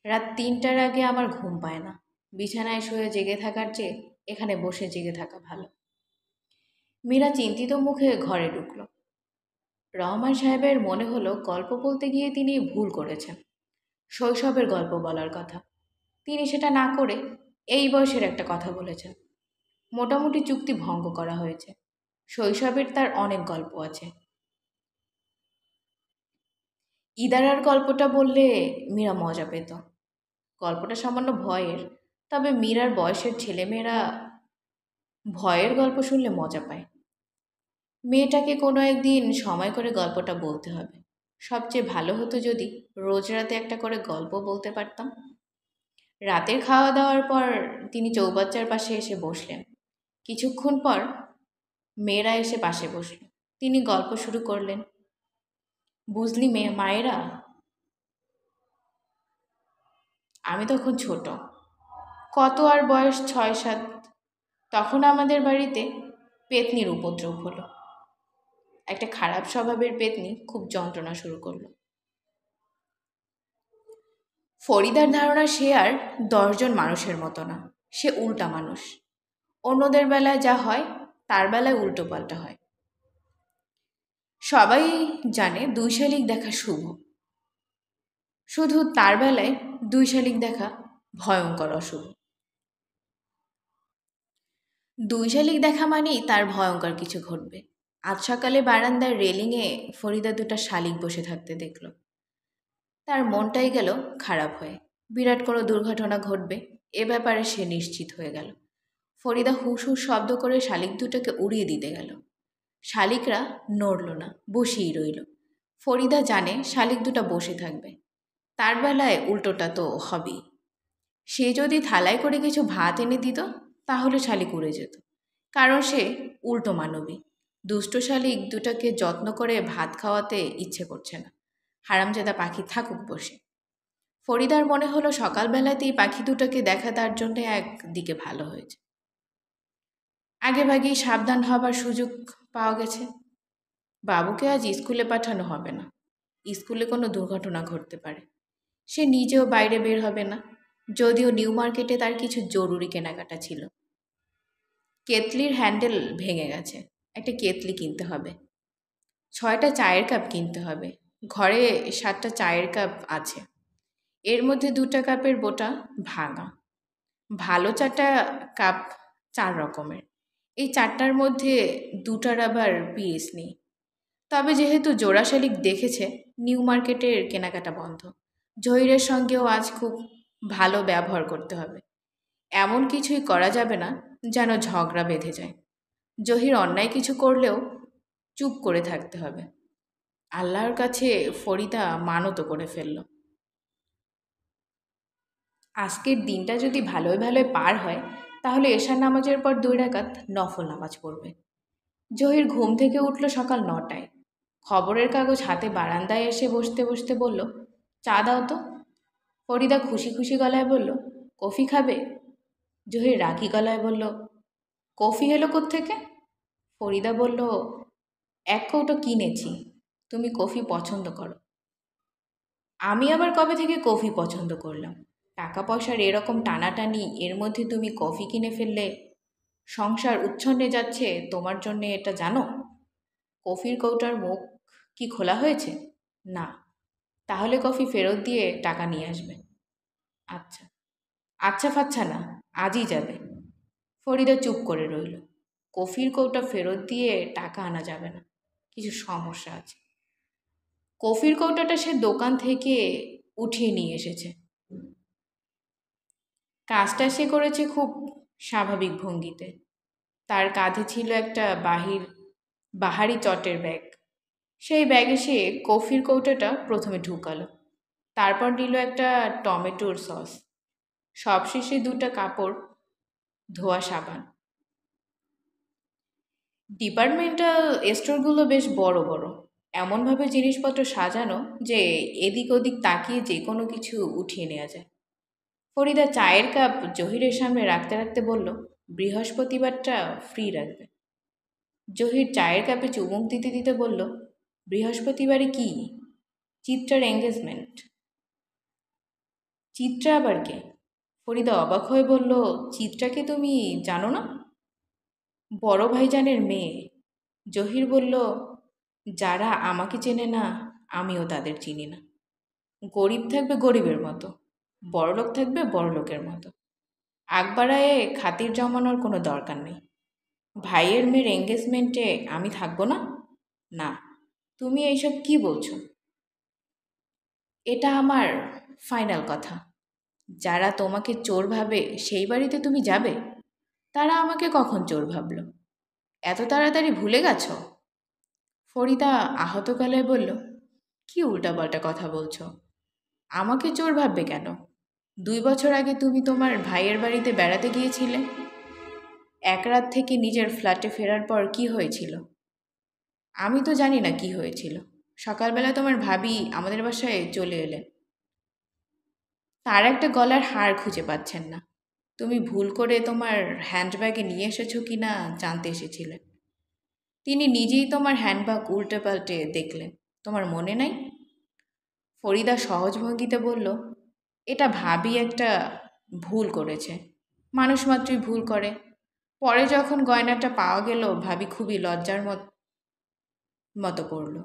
রাত ৩টার আগে আমার ঘুম পায় না। বিছানায় শুয়ে জেগে থাকার চেয়ে এখানে বসে জেগে থাকা ভালো। মীরা চিন্তিত মুখে ঘরে ঢুকল। রহমান সাহেবের মনে হলো গল্প বলতে গিয়ে তিনি ভুল করেছেন। শৈশবের গল্প বলার কথা, তিনি সেটা না করে এই বয়সের একটা কথা বলেছেন। মোটামুটি চুক্তি ভঙ্গ করা হয়েছে। শৈশবের তার অনেক গল্প আছে। ইদারার গল্পটা বললে মীরা মজা পেত। গল্পটা সামান্য ভয়ের, তবে মীরার বয়সের ছেলেমেয়েরা ভয়ের গল্প শুনলে মজা পায়। মেয়েটাকে কোনো একদিন সময় করে গল্পটা বলতে হবে। সবচেয়ে ভালো হতো যদি রোজ রাতে একটা করে গল্প বলতে পারতাম। রাতের খাওয়া দাওয়ার পর তিনি চৌবাচ্চার পাশে এসে বসলেন। কিছুক্ষণ পর মেয়েরা এসে পাশে বসল। তিনি গল্প শুরু করলেন। বুঝলি মায়েরা, আমি তখন ছোট, কত আর বয়স ৬-৭। তখন আমাদের বাড়িতে পেতনির উপদ্রব হলো। একটা খারাপ স্বভাবের পেতনি খুব যন্ত্রণা শুরু করলো। ফরিদার ধারণা সে আর ১০ জন মানুষের মতো না, সে উল্টা মানুষ। অন্যদের বেলায় যা হয় তার বেলায় উল্টো পাল্টা হয়। সবাই জানে ২ শালিক দেখা শুভ, শুধু তার বেলায় ২ শালিক দেখা ভয়ঙ্কর অশুভ। ২ শালিক দেখা মানেই তার ভয়ঙ্কর কিছু ঘটবে। আজ সকালে বারান্দার রেলিংয়ে ফরিদা ২টা শালিক বসে থাকতে দেখল। তার মনটাই গেল খারাপ হয়ে। বিরাট কোনো দুর্ঘটনা ঘটবে এ ব্যাপারে সে নিশ্চিত হয়ে গেল। ফরিদা হুস হুস শব্দ করে শালিক দুটোকে উড়িয়ে দিতে গেল। শালিকরা নড়ল না, বসেই রইল। ফরিদা জানে শালিক দুটো বসে থাকবে, তার বেলায় উল্টোটা তো হবেই। সে যদি থালায় করে কিছু ভাত এনে দিত তাহলে শালিক উড়ে যেত, কারণ সে উল্টো মানবী। দুষ্ট শালিক দুটোকে যত্ন করে ভাত খাওয়াতে ইচ্ছে করছে না। হারামজাদা পাখি থাকুক বসে। ফরিদার মনে হলো সকালবেলাতেই পাখি দুটোকে দেখা তার জন্য একদিকে ভালো হয়েছে। আগেভাগেই সাবধান হবার সুযোগ পাওয়া গেছে। বাবুকে আজ স্কুলে পাঠানো হবে না। স্কুলে কোনো দুর্ঘটনা ঘটতে পারে। সে নিজেও বাইরে বের হবে না, যদিও নিউ মার্কেটে তার কিছু জরুরি কেনাকাটা ছিল। কেতলির হ্যান্ডেল ভেঙে গেছে, একটা কেতলি কিনতে হবে। ৬টা চায়ের কাপ কিনতে হবে। ঘরে ৭টা চায়ের কাপ আছে, এর মধ্যে ২টা কাপের বোঁটা ভাঙা। ভালো ৪টা কাপ ৪ রকমের, এই ৪টার মধ্যে ২টার আবার পিএস নেই। তবে যেহেতু জোড়া শালিক দেখেছে, নিউ মার্কেটের কেনাকাটা বন্ধ। জহিরের সঙ্গেও আজ খুব ভালো ব্যবহার করতে হবে। এমন কিছুই করা যাবে না যেন ঝগড়া বেঁধে যায়। জহির অন্যায় কিছু করলেও চুপ করে থাকতে হবে। আল্লাহর কাছে ফরিদা মানত করে ফেলল, আজকের দিনটা যদি ভালোই ভালোই পার হয় তাহলে এশার নামাজের পর ২ রাকাত নফল নামাজ পড়বে। জহির ঘুম থেকে উঠল সকাল ৯টায়। খবরের কাগজ হাতে বারান্দায় এসে বসতে বসতে বলল, চা দাও তো। ফরিদা খুশি খুশি গলায় বলল, কফি খাবে? জহির রাগী গলায় বলল, কফি এলো কোত্থেকে? ফরিদা বলল, ১ কৌটো কিনেছি, তুমি কফি পছন্দ করো। আমি আবার কবে থেকে কফি পছন্দ করলাম? টাকা পয়সার এরকম টানাটানি, এর মধ্যে তুমি কফি কিনে ফেললে। সংসার উচ্ছন্নে যাচ্ছে তোমার জন্যে, এটা জানো? কফির কৌটার মুখ কি খোলা হয়েছে? না। তাহলে কফি ফেরত দিয়ে টাকা নিয়ে আসবে। আচ্ছা। আচ্ছা ফাচ্ছা না, আজই যাবে। ফরিদা চুপ করে রইল। কফির কৌটা ফেরত দিয়ে টাকা আনা যাবে না, কিছু সমস্যা আছে। কফির কৌটাটা সে দোকান থেকে উঠিয়ে নিয়ে এসেছে। কাজটা সে করেছে খুব স্বাভাবিক ভঙ্গিতে। তার কাঁধে ছিল একটা বাহারি চটের ব্যাগ। সেই ব্যাগে সে কফির কৌটাটা প্রথমে ঢুকালো, তারপর নিল একটা টমেটোর সস, সবশেষে 2টা কাপড় ধোয়া সাবান। ডিপার্টমেন্টাল স্টোরগুলো বেশ বড় বড়, এমনভাবে জিনিসপত্র সাজানো যে এদিক ওদিক তাকিয়ে যে কোনো কিছু উঠিয়ে নেওয়া যায়। ফরিদা চায়ের কাপ জহিরের সামনে রাখতে রাখতে বলল, বৃহস্পতিবারটা ফ্রি রাখবে। জহির চায়ের কাপে চুমুক দিতে দিতে বলল, বৃহস্পতিবারে কি? চিত্রার এঙ্গেজমেন্ট। চিত্রা আবার কে? ফরিদা অবাক হয়ে বলল, চিত্রাকে তুমি জানো না? বড় ভাইজানের মেয়ে। জহির বলল, যারা আমাকে চেনে না আমিও তাদের চিনি না। গরিব থাকবে গরিবের মতো, বড়লোক থাকবে বড়লোকের মতো। আগ বাড়ায়ে খাতির জমানোর কোনো দরকার নেই। ভাইয়ের মেয়ের এঙ্গেজমেন্টে আমি থাকবো না? না। তুমি এইসব কি বলছো? এটা আমার ফাইনাল কথা। যারা তোমাকে চোর ভাবে সেই বাড়িতে তুমি যাবে? তারা আমাকে কখন চোর ভাবল? এত তাড়াতাড়ি ভুলে গেছো? ফরিদা আহত গলায় বলল, কি উল্টাপাল্টা কথা বলছো? আমাকে চোর ভাববে কেন? 2 বছর আগে তুমি তোমার ভাইয়ের বাড়িতে বেড়াতে গিয়েছিলে। এক রাত থেকে নিজের ফ্ল্যাটে ফেরার পর কি হয়েছিল? আমি তো জানি না কি হয়েছিল। সকালবেলা তোমার ভাবি আমাদের বাসায় চলে এলেন। তার একটা গলার হার খুঁজে পাচ্ছেন না। তুমি ভুল করে তোমার হ্যান্ডব্যাগে নিয়ে এসেছো কি না জানতে এসেছিলেন। তিনি নিজেই তোমার হ্যান্ডব্যাগ উল্টে পাল্টে দেখলেন। তোমার মনে নাই? ফরিদা সহজ ভঙ্গিতে বলল, এটা ভাবি একটা ভুল করেছে। মানুষ মাত্রই ভুল করে। পরে যখন গয়নাটা পাওয়া গেল ভাবি খুবই লজ্জার মতো পড়ল।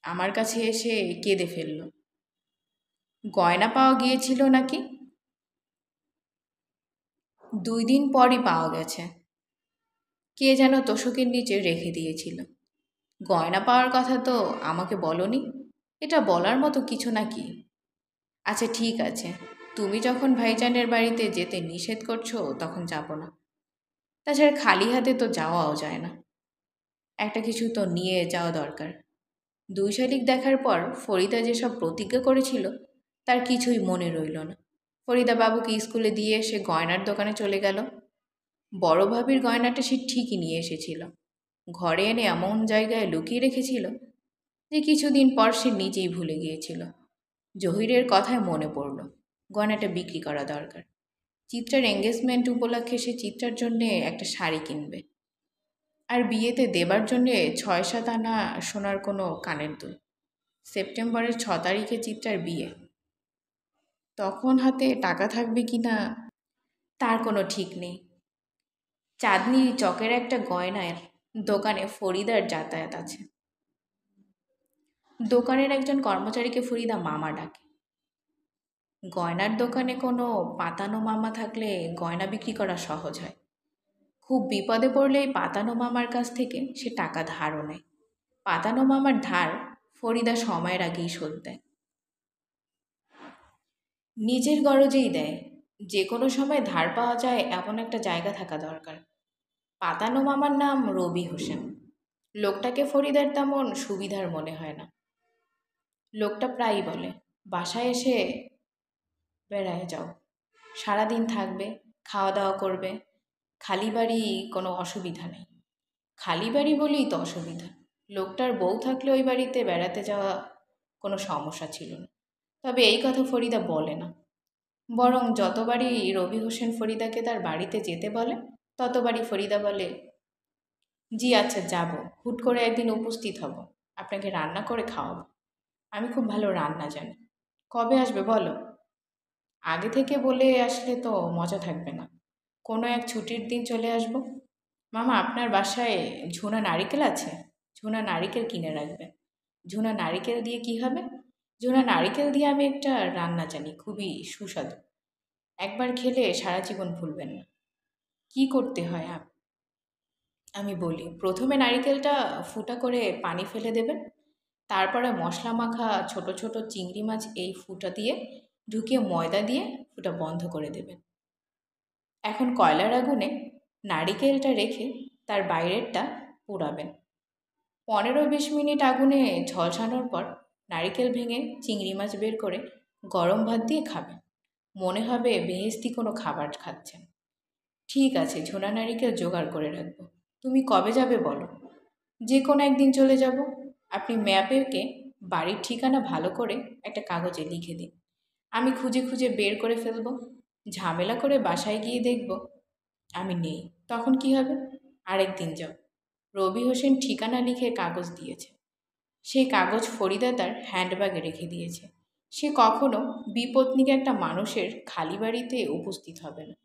আমার কাছে এসে কেঁদে ফেলল। গয়না পাওয়া গিয়েছিল নাকি? 2 দিন পরই পাওয়া গেছে। কে যেন তোশকের নিচে রেখে দিয়েছিল। গয়না পাওয়ার কথা তো আমাকে বলনি। এটা বলার মতো কিছু নাকি? আচ্ছা ঠিক আছে, তুমি যখন ভাইজানের বাড়িতে যেতে নিষেধ করছো তখন যাব না। তাছাড়া খালি হাতে তো যাওয়াও যায় না। একটা কিছু তো নিয়ে যাওয়া দরকার। 2 শালিক দেখার পর ফরিদা যেসব প্রতিজ্ঞা করেছিল তার কিছুই মনে রইল না। ফরিদা বাবুকে স্কুলে দিয়ে এসে গয়নার দোকানে চলে গেল। বড় ভাবির গয়নাটা সে ঠিকই নিয়ে এসেছিল। ঘরে এনে এমন জায়গায় লুকিয়ে রেখেছিল যে কিছুদিন পর সে নিজেই ভুলে গিয়েছিল। জহিরের কথায় মনে পড়ল গয়নাটা বিক্রি করা দরকার। চিত্রার এঙ্গেজমেন্ট উপলক্ষে সে চিত্রার জন্যে একটা শাড়ি কিনবে, আর বিয়েতে দেবার জন্যে 6-7 আনা সোনার কোনো কানের দুল। সেপ্টেম্বরের 6 তারিখে চিত্রার বিয়ে। তখন হাতে টাকা থাকবে কি না তার কোনো ঠিক নেই। চাঁদনি চকের একটা গয়নার দোকানে ফরিদার যাতায়াত আছে। দোকানের একজন কর্মচারীকে ফরিদা মামা ডাকে। গয়নার দোকানে কোনো পাতানো মামা থাকলে গয়না বিক্রি করা সহজ হয়। খুব বিপদে পড়লে এই পাতানো মামার কাছ থেকে সে টাকা ধারও নেয়। পাতানো মামার ধার ফরিদা সময়ের আগেই শোধ দেয়। নিজের গরজেই দেয়। যে কোনো সময় ধার পাওয়া যায় এমন একটা জায়গা থাকা দরকার। পাতানো মামার নাম রবি হোসেন। লোকটাকে ফরিদার তেমন সুবিধার মনে হয় না। লোকটা প্রায়ই বলে, বাসায় এসে বেড়ায় যাও, সারাদিন থাকবে, খাওয়া দাওয়া করবে, খালি বাড়ি, কোনো অসুবিধা নেই। খালি বাড়ি বলেই তো অসুবিধা। লোকটার বউ থাকলে ওই বাড়িতে বেড়াতে যাওয়া কোনো সমস্যা ছিল না। তবে এই কথা ফরিদা বলে না। বরং যতবারই রবি হোসেন ফরিদাকে তার বাড়িতে যেতে বলে ততবারই ফরিদা বলে, জি আচ্ছা যাব, হুট করে একদিন উপস্থিত হব, আপনাকে রান্না করে খাওয়াবো। আমি খুব ভালো রান্না জানি। কবে আসবে বলো? আগে থেকে বলে আসলে তো মজা থাকবে না। কোনো এক ছুটির দিন চলে আসব। মামা আপনার বাসায় ঝুনা নারিকেল আছে? ঝুনা নারিকেল কিনে রাখবেন। ঝুনা নারিকেল দিয়ে কি হবে? ঝুনা নারিকেল দিয়ে আমি একটা রান্না জানি, খুবই সুস্বাদু। একবার খেলে সারা জীবন ভুলবেন না। কি করতে হয় আমি বলি। প্রথমে নারিকেলটা ফুটা করে পানি ফেলে দেবেন। তারপরে মশলা মাখা ছোট ছোট চিংড়ি মাছ এই ফুটা দিয়ে ঢুকিয়ে ময়দা দিয়ে ফুটা বন্ধ করে দেবেন। এখন কয়লার আগুনে নারিকেলটা রেখে তার বাইরেরটা পোড়াবেন। 15-20 মিনিট আগুনে ঝলসানোর পর নারিকেল ভেঙে চিংড়ি মাছ বের করে গরম ভাত দিয়ে খাবেন। মনে হবে বেহেশতি কোনো খাবার খাচ্ছেন। ঠিক আছে, ঝোনা নারিকেল জোগাড় করে রাখবো। তুমি কবে যাবে বলো? যে কোনো একদিন চলে যাব। আপনি ম্যাপেকে বাড়ির ঠিকানা ভালো করে একটা কাগজে লিখে দিন। আমি খুঁজে খুঁজে বের করে ফেলব। ঝামেলা করে বাসায় গিয়ে দেখব আমি নেই। তখন কি হবে? আরেক দিন যাও। রবি হোসেন ঠিকানা লিখে কাগজ দিয়েছে। সেই কাগজ ফরিদা তার হ্যান্ডব্যাগে রেখে দিয়েছে। সে কখনো বিপত্নিক একটা মানুষের খালি বাড়িতে উপস্থিত হবে না।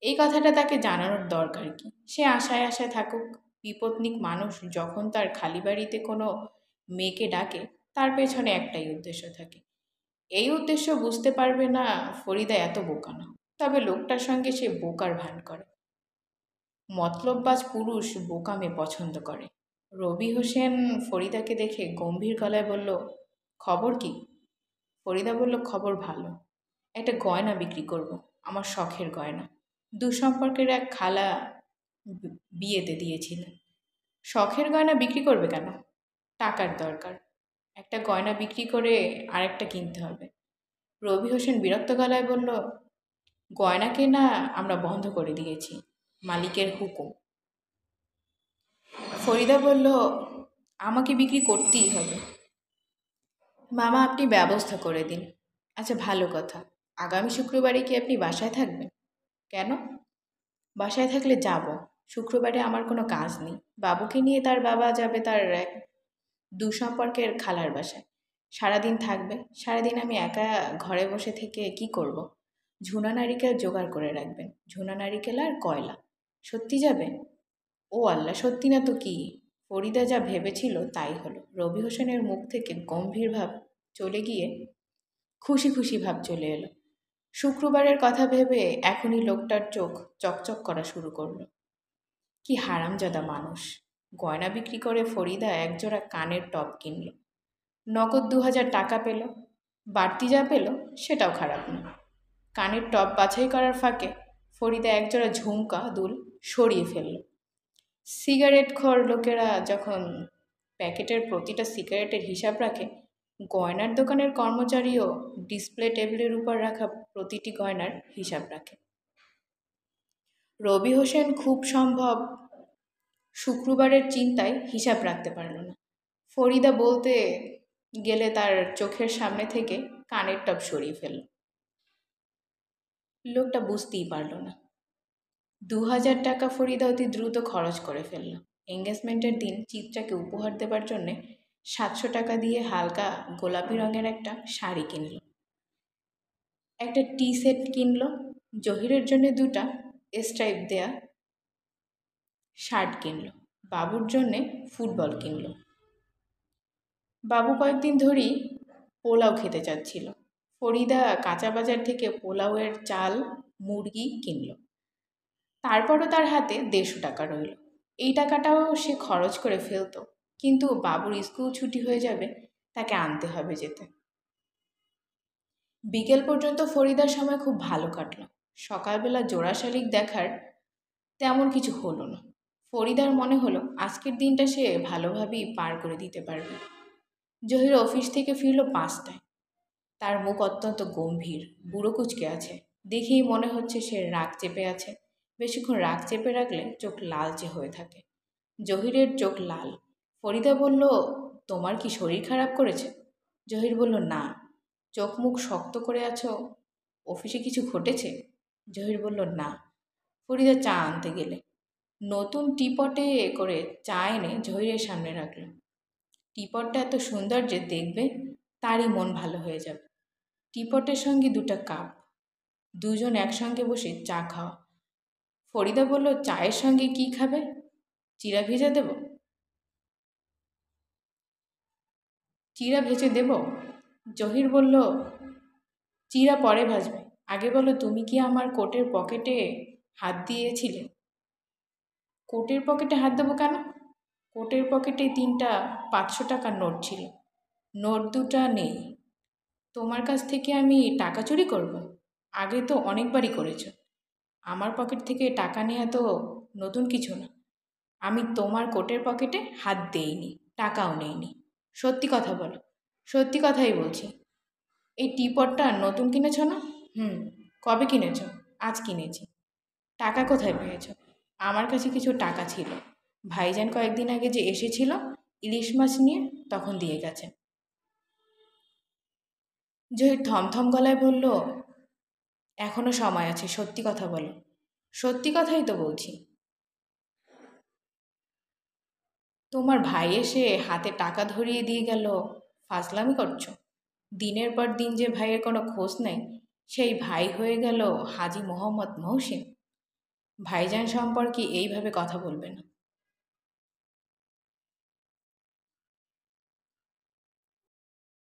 এই কথাটা তাকে জানানোর দরকার কি? সে আশায় আশায় থাকুক। বিপত্নিক মানুষ যখন তার খালি বাড়িতে কোনো মেয়েকে ডাকে, তার পেছনে একটাই উদ্দেশ্য থাকে। এই উদ্দেশ্য বুঝতে পারবে না ফরিদা এত বোকা না। তবে লোকটার সঙ্গে সে বোকার ভান করে। মতলববাজ পুরুষ বোকা মেয়ে পছন্দ করে। রবি হোসেন ফরিদাকে দেখে গম্ভীর গলায় বলল, খবর কি? ফরিদা বলল, খবর ভালো। একটা গয়না বিক্রি করব, আমার শখের গয়না। দুঃসম্পর্কের এক খালা বিয়েতে দিয়েছিলেন। শখের গয়না বিক্রি করবে কেন? টাকার দরকার। একটা গয়না বিক্রি করে আরেকটা কিনতে হবে। রবি হোসেন বিরক্ত গলায় বলল, গয়না কেনা আমরা বন্ধ করে দিয়েছি, মালিকের হুকুম। ফরিদা বলল, আমাকে বিক্রি করতেই হবে। মামা, আপনি ব্যবস্থা করে দিন। আচ্ছা, ভালো কথা। আগামী শুক্রবারে কি আপনি বাসায় থাকবেন? কেন? বাসায় থাকলে যাব। শুক্রবারে আমার কোনো কাজ নেই। বাবুকে নিয়ে তার বাবা যাবে তার এক দুঃসম্পর্কের খালার বাসায়। সারাদিন থাকবে। সারাদিন আমি একা ঘরে বসে থেকে কি করব? ঝুনা নারিকেল জোগাড় করে রাখবেন। ঝুনা নারিকেল আর কয়লা। সত্যি যাবে? ও আল্লাহ, সত্যি না তো কি? ফরিদা যা ভেবেছিল তাই হলো। রবি হোসেনের মুখ থেকে গম্ভীর ভাব চলে গিয়ে খুশি খুশি ভাব চলে এলো। শুক্রবারের কথা ভেবে এখনই লোকটার চোখ চকচক করা শুরু করলো। কি হারামজাদা মানুষ! গয়না বিক্রি করে ফরিদা একজোড়া কানের টপ কিনল। নগদ 2000 টাকা পেল। বাড়তি যা পেল সেটাও খারাপ না। কানের টপ বাছাই করার ফাঁকে ফরিদা একজোড়া ঝুমকা দুল সরিয়ে ফেলল। সিগারেটখোর লোকেরা যখন প্যাকেটের প্রতিটা সিগারেটের হিসাব রাখে, গয়নার দোকানের কর্মচারীও ডিসপ্লে টেবিলের উপর রাখা প্রতিটি গয়নার হিসাব রাখে। রবি হোসেন খুব সম্ভব শুক্রবারের চিন্তায় হিসাব রাখতে পারল না। ফরিদা বলতে গেলে তার চোখের সামনে থেকে কানের টপ সরিয়ে ফেলল। লোকটা বুঝতেই পারল না। 2000 টাকা ফরিদা অতি দ্রুত খরচ করে ফেলল। এঙ্গেজমেন্টের দিন চিত্রাকে উপহার দেবার জন্যে 700 টাকা দিয়ে হালকা গোলাপি রঙের একটা শাড়ি কিনল। একটা টি সেট কিনল। জহিরের জন্য 2টা স্ট্রাইপ দেয়া শার্ট কিনল। বাবুর জন্যে ফুটবল কিনল। বাবু কয়েকদিন ধরেই পোলাও খেতে চাচ্ছিল। ফরিদা কাঁচা বাজার থেকে পোলাওয়ের চাল, মুরগি কিনল। তারপরও তার হাতে 150 টাকা রইল। এই টাকাটাও সে খরচ করে ফেলত, কিন্তু বাবুর স্কুল ছুটি হয়ে যাবে, তাকে আনতে হবে যেতে। বিকেল পর্যন্ত ফরিদার সময় খুব ভালো কাটল। সকালবেলা জোড়া শালিক দেখার তেমন কিছু হলো না। ফরিদার মনে হলো আজকের দিনটা সে ভালোভাবেই পার করে দিতে পারবে। জহির অফিস থেকে ফিরল 5টায়। তার মুখ অত্যন্ত গম্ভীর, বুড়ো কুঁচকে আছে। দেখেই মনে হচ্ছে সে রাগ চেপে আছে। বেশিক্ষণ রাগ চেপে রাখলে চোখ লালচে হয়ে থাকে। জহিরের চোখ লাল। ফরিদা বলল, তোমার কি শরীর খারাপ করেছে? জহির বলল, না। চোখ মুখ শক্ত করে আছো, অফিসে কিছু ঘটেছে? জহির বলল, না। ফরিদা চা আনতে গেলে নতুন টিপটে করে চা এনে জহিরের সামনে রাখল। টিপটটা এত সুন্দর যে দেখবে তারই মন ভালো হয়ে যাবে। টিপটের সঙ্গে 2টা কাপ। দুজন একসঙ্গে বসে চা খাওয়া। ফরিদা বলল, চায়ের সঙ্গে কি খাবে? চিড়া ভেজে দেব? চিড়া ভেজে দেব? জহির বলল, চিড়া পরে ভাজবে। আগে বলো, তুমি কি আমার কোটের পকেটে হাত দিয়েছিলে? কোটের পকেটে হাত দেবো কেন? কোটের পকেটে 3টা 500 টাকার নোট ছিল। নোট 2টা নেই। তোমার কাছ থেকে আমি টাকা চুরি করব? আগে তো অনেকবারই করেছ। আমার পকেট থেকে টাকা নেওয়া তো নতুন কিছু না। আমি তোমার কোটের পকেটে হাত দেইনি, টাকাও নেইনি। সত্যি কথা বলো। সত্যি কথাই বলছি। এই টিপটটা নতুন কিনেছ না? হুম। কবে কিনেছ? আজ কিনেছি। টাকা কোথায় পেয়েছ? আমার কাছে কিছু টাকা ছিল। ভাইজান কয়েকদিন আগে যে এসেছিল ইলিশ মাছ নিয়ে তখন দিয়ে গেছে। জহির থমথম গলায় বলল, এখনো সময় আছে, সত্যি কথা বলো। সত্যি কথাই তো বলছি। তোমার ভাই এসে হাতে টাকা ধরিয়ে দিয়ে গেল, ফাজলামি করছো? দিনের পর দিন যে ভাইয়ের কোনো খোঁজ নেই, সেই ভাই হয়ে গেল হাজি মোহাম্মদ মহসিন। ভাইজান সম্পর্কে এইভাবে কথা বলবে না।